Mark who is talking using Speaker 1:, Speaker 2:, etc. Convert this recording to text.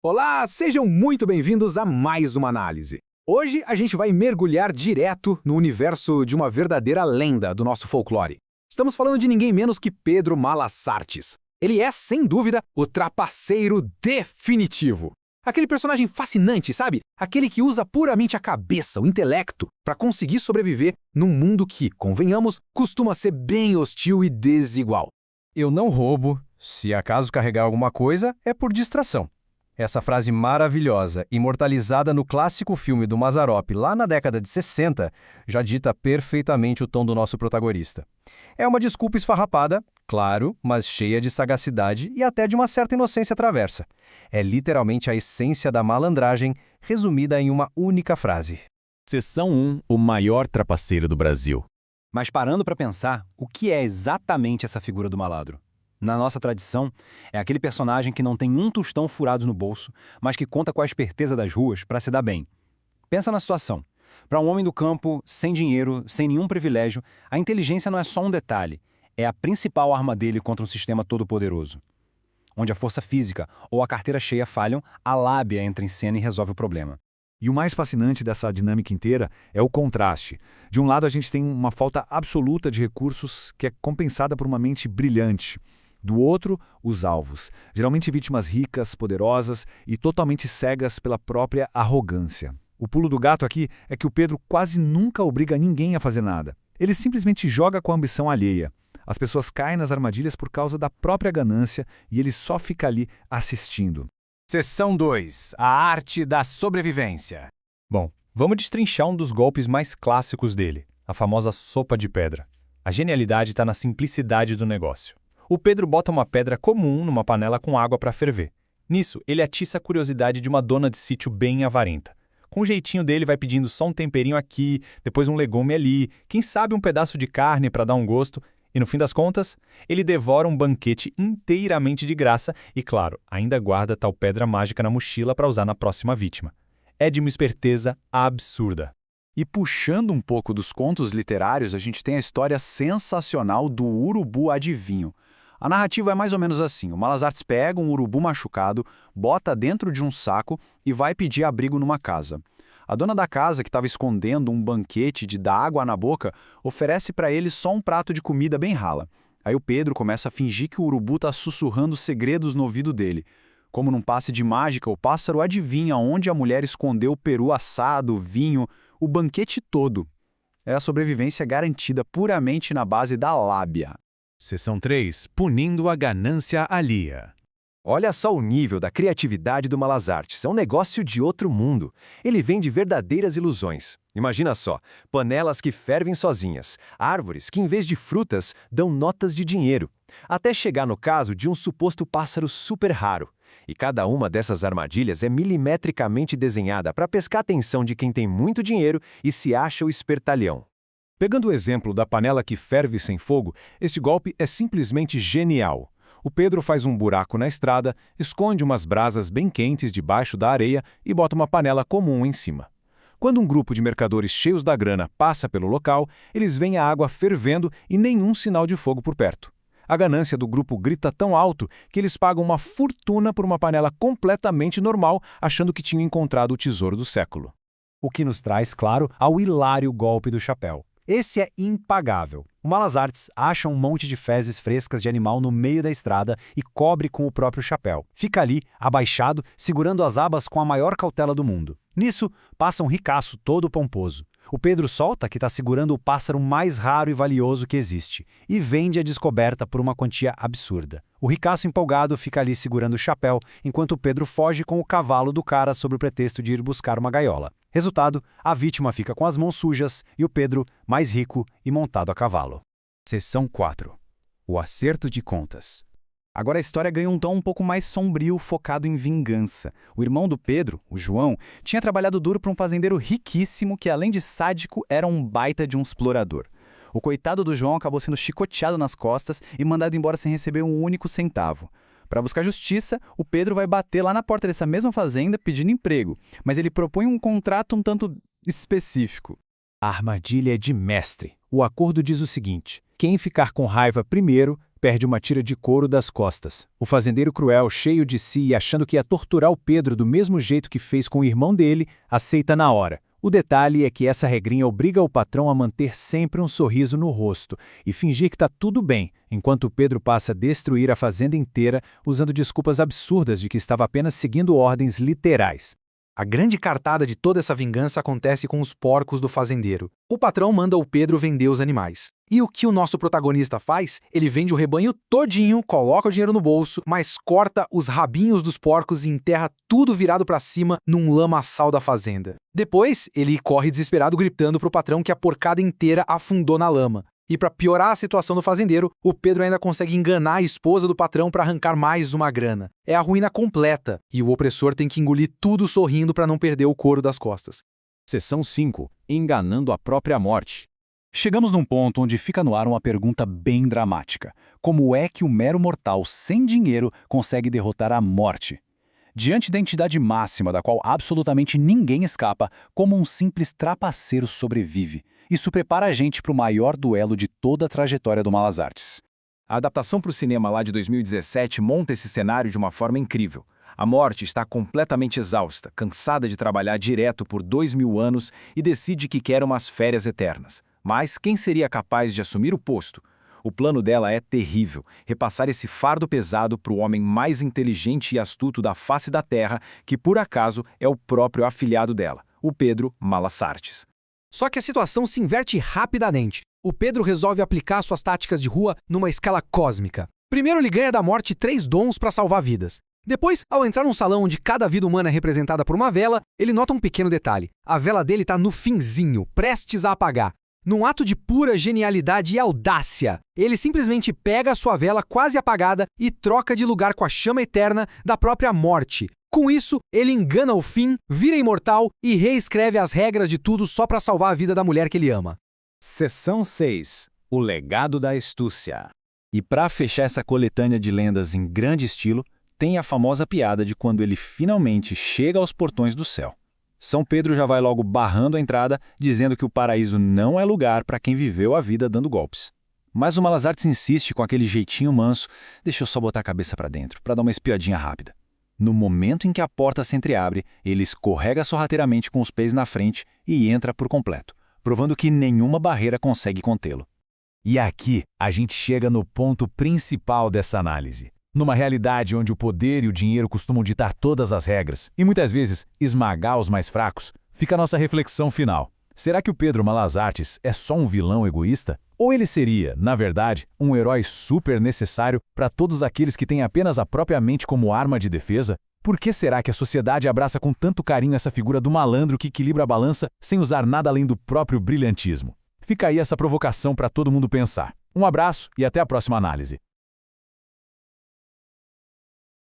Speaker 1: Olá, sejam muito bem-vindos a mais uma análise. Hoje a gente vai mergulhar direto no universo de uma verdadeira lenda do nosso folclore. Estamos falando de ninguém menos que Pedro Malas-Sartes. Ele é, sem dúvida, o trapaceiro definitivo. Aquele personagem fascinante, sabe? Aquele que usa puramente a cabeça, o intelecto, para conseguir sobreviver num mundo que, convenhamos, costuma ser bem hostil e desigual.
Speaker 2: Eu não roubo, se acaso carregar alguma coisa, é por distração. Essa frase maravilhosa, imortalizada no clássico filme do Mazzaropi lá na década de 60, já dita perfeitamente o tom do nosso protagonista. É uma desculpa esfarrapada, claro, mas cheia de sagacidade e até de uma certa inocência traversa. É literalmente a essência da malandragem, resumida em uma única frase.
Speaker 3: Seção 1, o maior trapaceiro do Brasil.
Speaker 4: Mas parando para pensar, o que é exatamente essa figura do malandro? Na nossa tradição, é aquele personagem que não tem um tostão furado no bolso, mas que conta com a esperteza das ruas para se dar bem. Pensa na situação. Para um homem do campo, sem dinheiro, sem nenhum privilégio, a inteligência não é só um detalhe, é a principal arma dele contra um sistema todo-poderoso. Onde a força física ou a carteira cheia falham, a lábia entra em cena e resolve o problema.
Speaker 3: E o mais fascinante dessa dinâmica inteira é o contraste. De um lado, a gente tem uma falta absoluta de recursos que é compensada por uma mente brilhante. Do outro, os alvos, geralmente vítimas ricas, poderosas e totalmente cegas pela própria arrogância. O pulo do gato aqui é que o Pedro quase nunca obriga ninguém a fazer nada. Ele simplesmente joga com a ambição alheia. As pessoas caem nas armadilhas por causa da própria ganância e ele só fica ali assistindo.
Speaker 1: Seção 2. A arte da sobrevivência.
Speaker 2: Bom, vamos destrinchar um dos golpes mais clássicos dele, a famosa sopa de pedra. A genialidade está na simplicidade do negócio. O Pedro bota uma pedra comum numa panela com água para ferver. Nisso, ele atiça a curiosidade de uma dona de sítio bem avarenta. Com o jeitinho dele, vai pedindo só um temperinho aqui, depois um legume ali, quem sabe um pedaço de carne para dar um gosto, e no fim das contas, ele devora um banquete inteiramente de graça e, claro, ainda guarda tal pedra mágica na mochila para usar na próxima vítima. É de uma esperteza absurda.
Speaker 3: E puxando um pouco dos contos literários, a gente tem a história sensacional do urubu adivinho. A narrativa é mais ou menos assim: o Malas-Sartes pega um urubu machucado, bota dentro de um saco e vai pedir abrigo numa casa. A dona da casa, que estava escondendo um banquete de dar água na boca, oferece para ele só um prato de comida bem rala. Aí o Pedro começa a fingir que o urubu está sussurrando segredos no ouvido dele. Como num passe de mágica, o pássaro adivinha onde a mulher escondeu o peru assado, o vinho, o banquete todo. É a sobrevivência garantida puramente na base da lábia.
Speaker 1: Seção 3. Punindo a ganância alheia.
Speaker 5: Olha só o nível da criatividade do Malas-Sartes, é um negócio de outro mundo. Ele vende verdadeiras ilusões. Imagina só, panelas que fervem sozinhas, árvores que em vez de frutas dão notas de dinheiro, até chegar no caso de um suposto pássaro super raro. E cada uma dessas armadilhas é milimetricamente desenhada para pescar a atenção de quem tem muito dinheiro e se acha o espertalhão.
Speaker 3: Pegando o exemplo da panela que ferve sem fogo, esse golpe é simplesmente genial. O Pedro faz um buraco na estrada, esconde umas brasas bem quentes debaixo da areia e bota uma panela comum em cima. Quando um grupo de mercadores cheios da grana passa pelo local, eles veem a água fervendo e nenhum sinal de fogo por perto. A ganância do grupo grita tão alto que eles pagam uma fortuna por uma panela completamente normal, achando que tinham encontrado o tesouro do século.
Speaker 4: O que nos traz, claro, ao hilário golpe do chapéu. Esse é impagável. O Malas-Sartes acha um monte de fezes frescas de animal no meio da estrada e cobre com o próprio chapéu. Fica ali, abaixado, segurando as abas com a maior cautela do mundo. Nisso, passa um ricaço todo pomposo. O Pedro solta que está segurando o pássaro mais raro e valioso que existe e vende a descoberta por uma quantia absurda. O ricaço empolgado fica ali segurando o chapéu, enquanto o Pedro foge com o cavalo do cara sob o pretexto de ir buscar uma gaiola. Resultado, a vítima fica com as mãos sujas e o Pedro, mais rico e montado a cavalo.
Speaker 1: Seção 4. O acerto de contas.
Speaker 6: Agora a história ganha um tom um pouco mais sombrio, focado em vingança. O irmão do Pedro, o João, tinha trabalhado duro para um fazendeiro riquíssimo que, além de sádico, era um baita de um explorador. O coitado do João acabou sendo chicoteado nas costas e mandado embora sem receber um único centavo. Para buscar justiça, o Pedro vai bater lá na porta dessa mesma fazenda pedindo emprego, mas ele propõe um contrato um tanto específico.
Speaker 1: A armadilha é de mestre. O acordo diz o seguinte: quem ficar com raiva primeiro
Speaker 4: perde uma tira de couro das costas. O fazendeiro cruel, cheio de si e achando que ia torturar o Pedro do mesmo jeito que fez com o irmão dele, aceita na hora. O detalhe é que essa regrinha obriga o patrão a manter sempre um sorriso no rosto e fingir que está tudo bem, enquanto o Pedro passa a destruir a fazenda inteira usando desculpas absurdas de que estava apenas seguindo ordens literais.
Speaker 1: A grande cartada de toda essa vingança acontece com os porcos do fazendeiro. O patrão manda o Pedro vender os animais. E o que o nosso protagonista faz? Ele vende o rebanho todinho, coloca o dinheiro no bolso, mas corta os rabinhos dos porcos e enterra tudo virado para cima num lamaçal da fazenda. Depois, ele corre desesperado gritando pro patrão que a porcada inteira afundou na lama. E para piorar a situação do fazendeiro, o Pedro ainda consegue enganar a esposa do patrão para arrancar mais uma grana. É a ruína completa, e o opressor tem que engolir tudo sorrindo para não perder o couro das costas.
Speaker 4: Seção 5. Enganando a própria morte. Chegamos num ponto onde fica no ar uma pergunta bem dramática. Como é que o mero mortal sem dinheiro consegue derrotar a morte? Diante da entidade máxima da qual absolutamente ninguém escapa, como um simples trapaceiro sobrevive? Isso prepara a gente para o maior duelo de toda a trajetória do Malas Artes.
Speaker 5: A adaptação para o cinema lá de 2017 monta esse cenário de uma forma incrível. A morte está completamente exausta, cansada de trabalhar direto por 2000 anos e decide que quer umas férias eternas. Mas quem seria capaz de assumir o posto? O plano dela é terrível, repassar esse fardo pesado para o homem mais inteligente e astuto da face da Terra, que por acaso é o próprio afilhado dela, o Pedro Malas Artes.
Speaker 1: Só que a situação se inverte rapidamente. O Pedro resolve aplicar suas táticas de rua numa escala cósmica. Primeiro ele ganha da morte 3 dons para salvar vidas. Depois, ao entrar num salão onde cada vida humana é representada por uma vela, ele nota um pequeno detalhe. A vela dele está no finzinho, prestes a apagar. Num ato de pura genialidade e audácia, ele simplesmente pega a sua vela quase apagada e troca de lugar com a chama eterna da própria morte. Com isso, ele engana o fim, vira imortal e reescreve as regras de tudo só para salvar a vida da mulher que ele ama.
Speaker 4: Seção 6. O legado da astúcia. E para fechar essa coletânea de lendas em grande estilo, tem a famosa piada de quando ele finalmente chega aos portões do céu. São Pedro já vai logo barrando a entrada, dizendo que o paraíso não é lugar para quem viveu a vida dando golpes. Mas o Malas Artes insiste com aquele jeitinho manso, deixa eu só botar a cabeça para dentro, para dar uma espiadinha rápida. No momento em que a porta se entreabre, ele escorrega sorrateiramente com os pés na frente e entra por completo, provando que nenhuma barreira consegue contê-lo. E aqui a gente chega no ponto principal dessa análise. Numa realidade onde o poder e o dinheiro costumam ditar todas as regras e muitas vezes esmagar os mais fracos, fica a nossa reflexão final. Será que o Pedro Malas Artes é só um vilão egoísta? Ou ele seria, na verdade, um herói super necessário para todos aqueles que têm apenas a própria mente como arma de defesa? Por que será que a sociedade abraça com tanto carinho essa figura do malandro que equilibra a balança sem usar nada além do próprio brilhantismo? Fica aí essa provocação para todo mundo pensar. Um abraço e até a próxima análise.